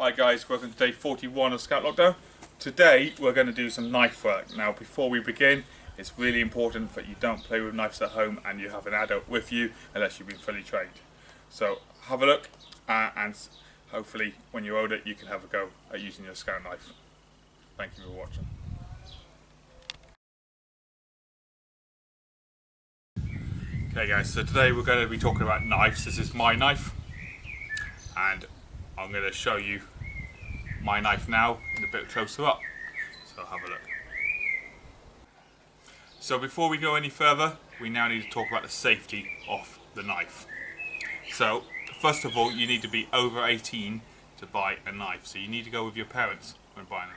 Hi guys, welcome to day 41 of Scout Lockdown. Today we're going to do some knife work. Now before we begin, it's really important that you don't play with knives at home and you have an adult with you unless you've been fully trained. So have a look and hopefully when you're older you can have a go at using your Scout knife. Thank you for watching. Okay guys, so today we're going to be talking about knives. This is my knife and I'm going to show you my knife now in a bit closer up, so have a look. So before we go any further, we now need to talk about the safety of the knife. So first of all, you need to be over 18 to buy a knife, so you need to go with your parents when buying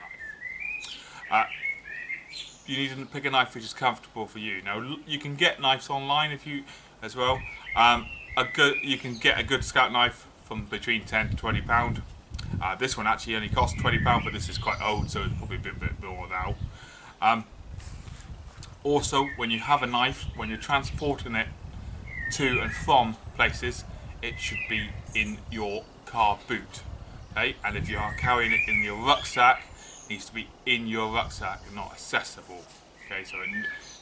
a knife. You need to pick a knife which is comfortable for you. Now you can get knives online if you as well. You can get a good Scout knife from between £10 to £20. This one actually only costs £20, but this is quite old, so it's probably a bit more now. Also, when you have a knife, when you're transporting it to and from places, it should be in your car boot. Okay, and if you are carrying it in your rucksack, it needs to be in your rucksack and not accessible. Okay, so it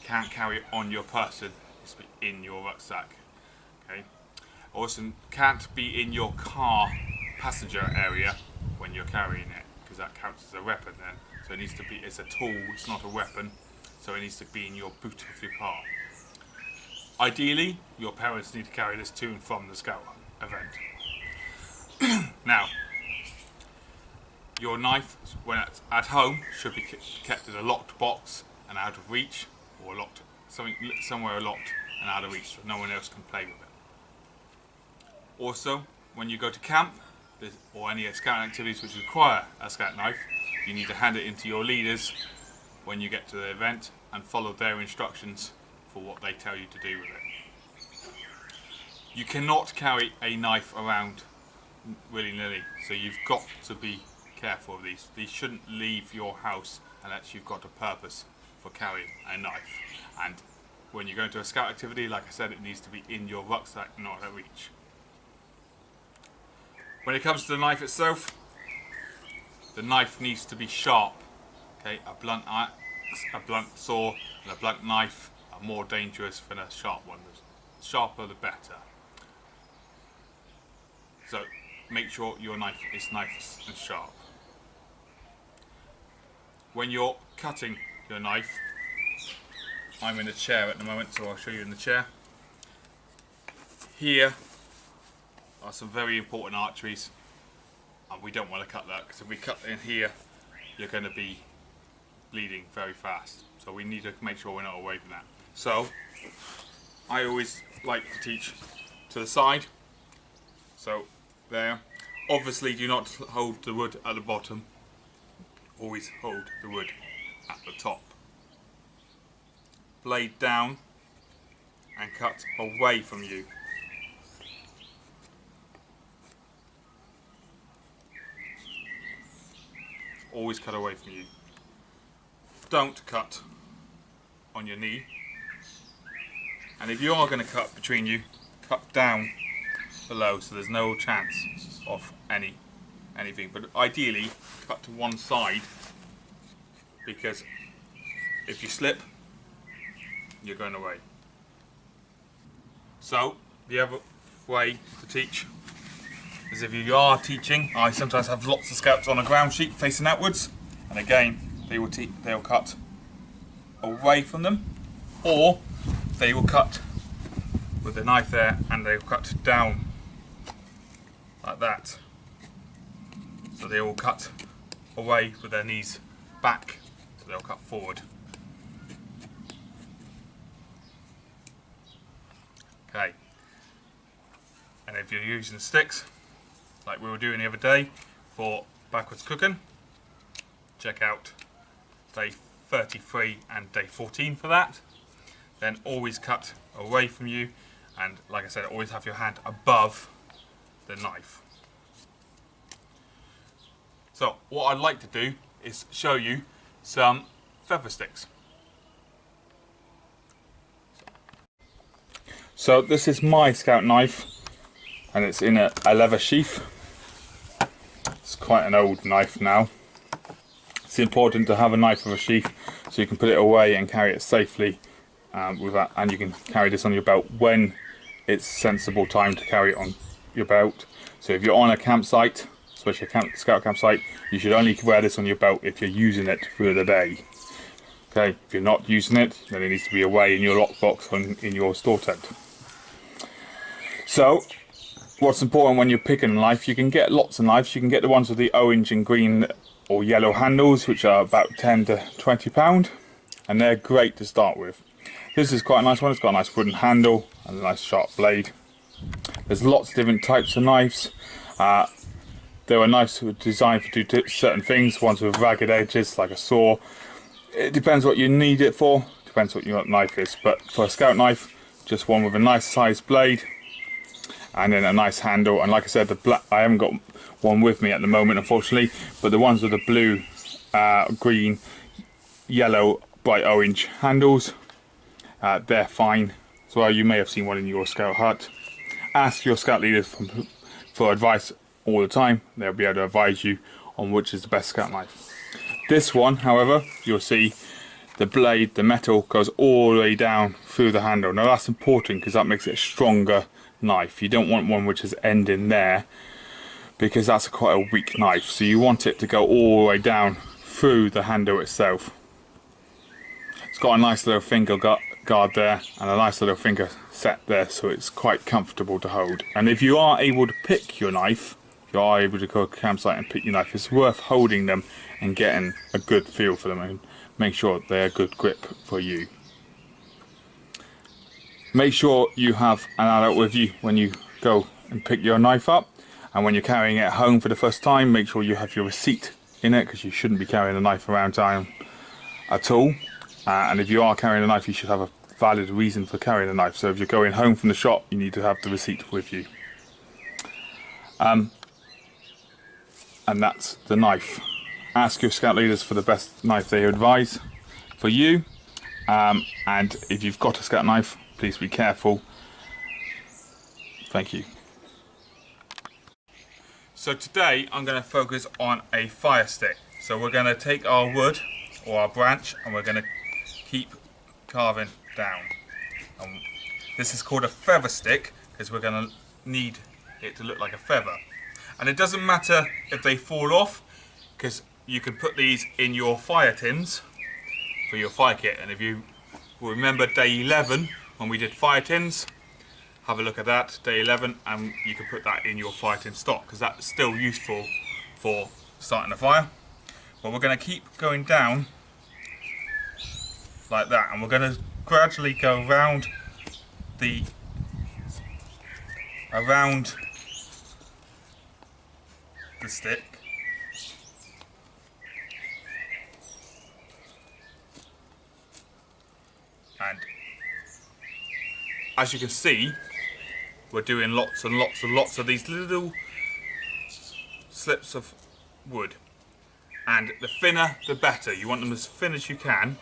can't carry it on your person, it needs to be in your rucksack. Okay, also can't be in your car passenger area when you're carrying it, because that counts as a weapon then. So it needs to be, it's a tool, it's not a weapon, so it needs to be in your boot of your car. Ideally, your parents need to carry this to and from the Scout event. Now, your knife, when it's at home, should be kept in a locked box and out of reach, or locked somewhere locked and out of reach, so no one else can play with it. Also, when you go to camp, or any Scout activities which require a Scout knife, you need to hand it into your leaders when you get to the event and follow their instructions for what they tell you to do with it. You cannot carry a knife around willy-nilly, so you've got to be careful of these. These shouldn't leave your house unless you've got a purpose for carrying a knife. And when you go into a Scout activity, like I said, it needs to be in your rucksack, not at reach. When it comes to the knife itself, the knife needs to be sharp. Okay, a blunt axe, a blunt saw, and a blunt knife are more dangerous than a sharp one. The sharper the better. So make sure your knife is nice and sharp. When you're cutting your knife, I'm in a chair at the moment, so I'll show you in the chair. Here are some very important arteries, and we don't want to cut that, because if we cut in here you're going to be bleeding very fast, so we need to make sure we're not away from that. So I always like to teach to the side, so there. Obviously do not hold the wood at the bottom, always hold the wood at the top. Blade down and cut away from you. Always cut away from you. Don't cut on your knee. And if you are going to cut between you, cut down below so there's no chance of anything. But ideally, cut to one side, because if you slip, you're going away. So the other way to teach is, if you are teaching, I sometimes have lots of Scouts on a ground sheet facing outwards, and again they'll cut away from them, or they will cut with the knife there and they'll cut down like that. So they will cut away with their knees back, so they'll cut forward. Okay, and if you're using sticks like we were doing the other day for backwards cooking, check out day 33 and day 14 for that. Then always cut away from you, and like I said, always have your hand above the knife. So what I'd like to do is show you some feather sticks. So this is my Scout knife, and it's in a leather sheath. It's quite an old knife now. It's important to have a knife with a sheath so you can put it away and carry it safely without, and you can carry this on your belt when it's sensible time to carry it on your belt. So if you're on a campsite, especially a scout campsite, you should only wear this on your belt if you're using it through the day. Okay, if you're not using it, then it needs to be away in your lockbox or in your store tent. So, what's important when you're picking a knife, you can get lots of knives. You can get the ones with the orange and green or yellow handles, which are about £10 to £20, and they're great to start with. This is quite a nice one. It's got a nice wooden handle and a nice sharp blade. There's lots of different types of knives. There are knives that are designed to do certain things, ones with ragged edges like a saw. It depends what you need it for, depends what your knife is, but for a scout knife, just one with a nice sized blade and then a nice handle. And like I said, I haven't got one with me at the moment, unfortunately, but the ones with the blue, green, yellow, bright orange handles, they're fine. So you may have seen one in your scout hut. Ask your scout leaders for advice all the time. They'll be able to advise you on which is the best scout knife. This one, however, you'll see the blade, the metal, goes all the way down through the handle. Now that's important because that makes it a stronger knife. You don't want one which is ending there, because that's quite a weak knife. So you want it to go all the way down through the handle itself. It's got a nice little finger guard there and a nice little finger set there, so it's quite comfortable to hold. And if you are able to pick your knife, if you are able to go to a campsite and pick your knife, it's worth holding them and getting a good feel for them and make sure they're a good grip for you. Make sure you have an adult with you when you go and pick your knife up, and when you're carrying it home for the first time, make sure you have your receipt in it, because you shouldn't be carrying a knife around town at all. And if you are carrying a knife, you should have a valid reason for carrying a knife. So if you're going home from the shop, you need to have the receipt with you. And that's the knife. Ask your scout leaders for the best knife they advise for you. And if you've got a scout knife, please be careful. Thank you. So today I'm going to focus on a fire stick. So we're going to take our wood or our branch and we're going to keep carving down. This is called a feather stick because we're going to need it to look like a feather. And it doesn't matter if they fall off, because you can put these in your fire tins for your fire kit. And if you remember day 11 when we did fire tins, have a look at that, day 11, and you can put that in your fire tin stock because that's still useful for starting a fire. But we're going to keep going down like that, and we're going to gradually go around the stick. And as you can see, we're doing lots and lots and lots of these little slips of wood. And the thinner, the better. You want them as thin as you can.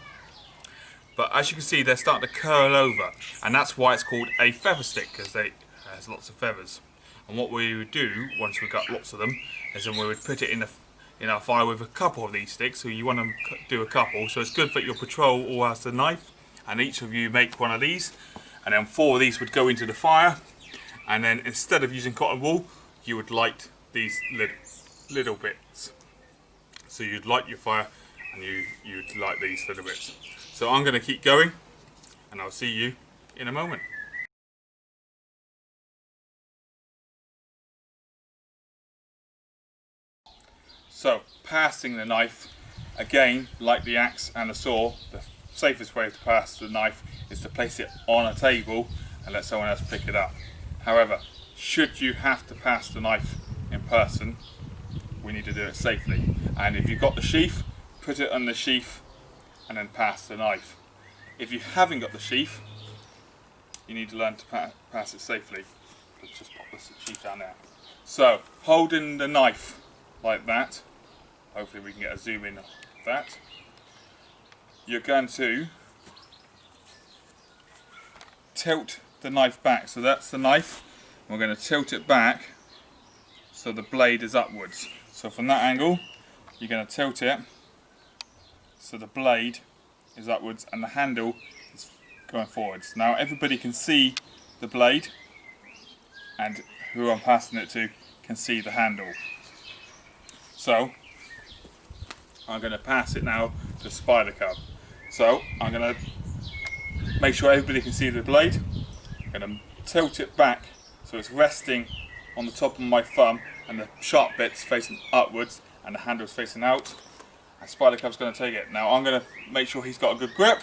But as you can see, they're starting to curl over. And that's why it's called a feather stick, because it has lots of feathers. And what we would do, once we've got lots of them, is then we would put it in our fire with a couple of these sticks. So you want to do a couple. So it's good that your patrol all has the knife. And each of you make one of these. And then 4 of these would go into the fire. And then instead of using cotton wool, you would light these little bits. So you'd light your fire and you'd light these little bits. So I'm going to keep going and I'll see you in a moment. So passing the knife, again, like the axe and the saw, the safest way to pass the knife is to place it on a table and let someone else pick it up. However, should you have to pass the knife in person, we need to do it safely. And if you've got the sheath, put it on the sheath and then pass the knife. If you haven't got the sheath, you need to learn to pass it safely. Let's just pop this sheath down there. So, holding the knife like that, hopefully we can get a zoom in of that, you're going to tilt the knife back. So that's the knife. We're going to tilt it back so the blade is upwards. So from that angle, you're going to tilt it so the blade is upwards and the handle is going forwards. Now everybody can see the blade, and who I'm passing it to can see the handle. So I'm going to pass it now to Spyder Cub. So I'm going to make sure everybody can see the blade. I'm going to tilt it back so it's resting on the top of my thumb and the sharp bit's facing upwards and the handle's facing out. And Spyder Cub's going to take it. Now I'm going to make sure he's got a good grip,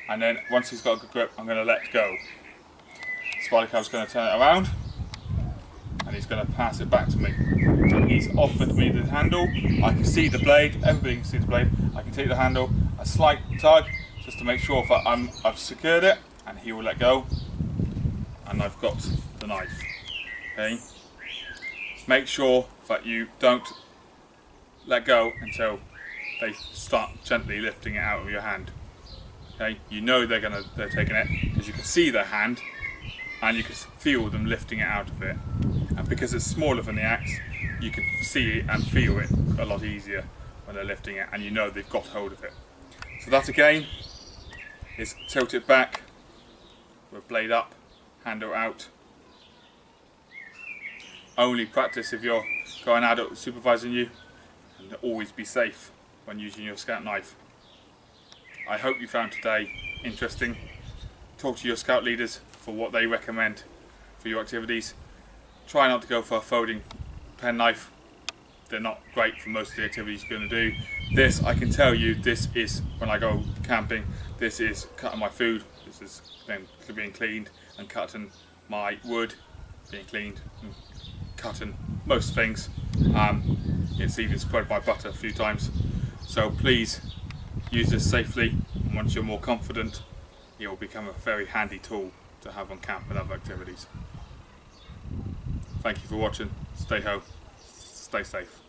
and then once he's got a good grip I'm going to let go. Spyder Cub's going to turn it around and he's going to pass it back to me. He's offered me the handle, I can see the blade, everybody can see the blade, I can take the handle, a slight tug just to make sure that I've secured it, and he will let go and I've got the knife. Okay? Make sure that you don't let go until they start gently lifting it out of your hand. Okay? You know they're taking it because you can see their hand and you can feel them lifting it out of it. And because it's smaller than the axe, you can see it and feel it a lot easier when they're lifting it, and you know they've got hold of it. So that again is tilt it back with blade up, handle out. Only practice if you're got an adult supervising you, and always be safe when using your scout knife. I hope you found today interesting. Talk to your scout leaders for what they recommend for your activities. Try not to go for a folding pen knife. They're not great for most of the activities you're going to do. This, I can tell you, this is when I go camping, this is cutting my food, this is then being cleaned and cutting my wood, being cleaned and cutting most things. It's even spread my butter a few times. So please use this safely, and once you're more confident, it will become a very handy tool to have on camp and other activities. Thank you for watching. Stay home. Stay safe.